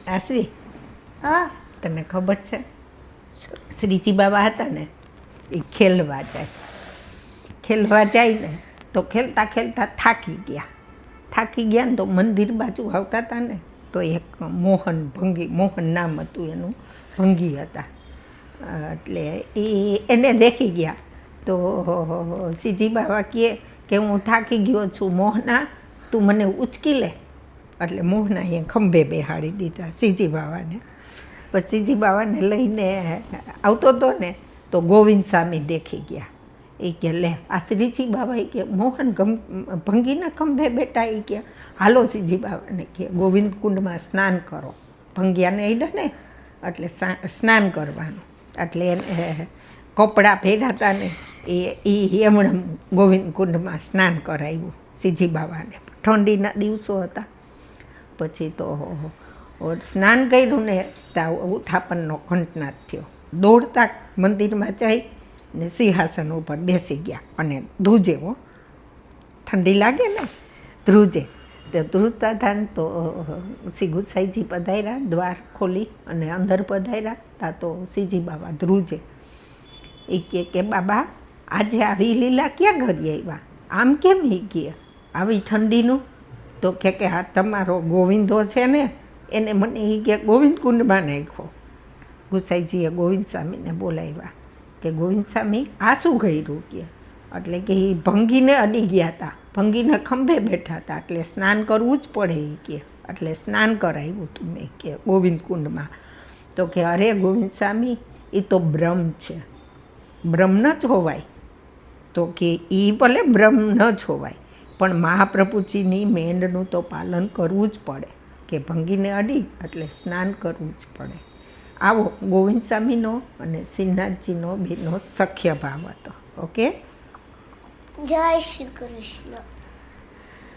આસવી, હા તને ખબર છે શ્રીજી બાબા હતા ને એ ખેલવા જાય ને તો ખેલતા ખેલતા થાકી ગયા ને તો મંદિર બાજુ આવતા હતા ને તો એક મોહન નામ હતું એનું, ભંગી હતા. એટલે એને દેખી ગયા તો શ્રીજી બાબા કહે કે હું થાકી ગયો છું મોહના, તું મને ઉચકી લે. એટલે મોહના એ ખંભે બેહાડી દીધા શ્રીજી બાબાને. પછી શ્રીજી બાબાને લઈને આવતો હતો ને તો ગોવિંદ સ્વામી દેખી ગયા. એ કે લે આ શ્રીજી બાબા કે મોહન ભંગીના ખંભે બેઠા. એ કે હાલો શ્રીજી બાબાને કે ગોવિંદ કુંડમાં સ્નાન કરો. ભંગિયાને અડ્યા ને એટલે સ્નાન કરવાનું. એટલે એને કપડાં પહેરાતા ને એ એમણે ગોવિંદ કુંડમાં સ્નાન કરાવ્યું શ્રીજી બાબાને. ઠંડીના દિવસો હતા. પછી તો સ્નાન કર્યું ને ત્યાં ઉત્થાપનનો ઘંટનાદ થયો. દોડતા મંદિરમાં જઈ ને સિંહાસન ઉપર બેસી ગયા અને ધ્રુજે. ઠંડી લાગે ને ધ્રુજે. તો ધ્રુજતા હતા ને તો શ્રી ગુસાઈજી પધાર્યા, દ્વાર ખોલી અને અંદર પધાર્યા. તા તો શ્રીજી બાબા ધ્રુજે. એ કે બાબા આજે આવી લીલા ક્યાં ઘડી આવ્યા, આમ કેમ એ કહે આવી ઠંડીનું? તો કે આ તમારો ગોવિંદો છે ને એને મને એ કે ગોવિંદ કુંડમાં નાખ્યો. ગુસાઈજીએ ગોવિંદ સ્વામીને બોલાવ્યા કે ગોવિંદ સ્વામી આ શું કર્યું કે? એટલે કે એ ભંગીને અડી ગયા હતા, ભંગીને ખંભે બેઠા હતા એટલે સ્નાન કરવું જ પડે એ કે. એટલે સ્નાન કરાવ્યું તું મેં કે ગોવિંદ કુંડમાં. તો કે અરે ગોવિંદ સ્વામી એ તો બ્રહ્મ છે, બ્રહ્મ ન જ હોવાય. તો કે એ ભલે બ્રહ્મ ન જ હોવાય પણ મહાપ્રભુજીની મેંડનું તો પાલન કરવું જ પડે કે ભંગીને અડી એટલે સ્નાન કરવું જ પડે. આવો ગોવિંદ સ્વામીનો અને શ્રીનાથજીનો બેનો સખ્ય ભાવ હતો. ઓકે, જય શ્રી કૃષ્ણ.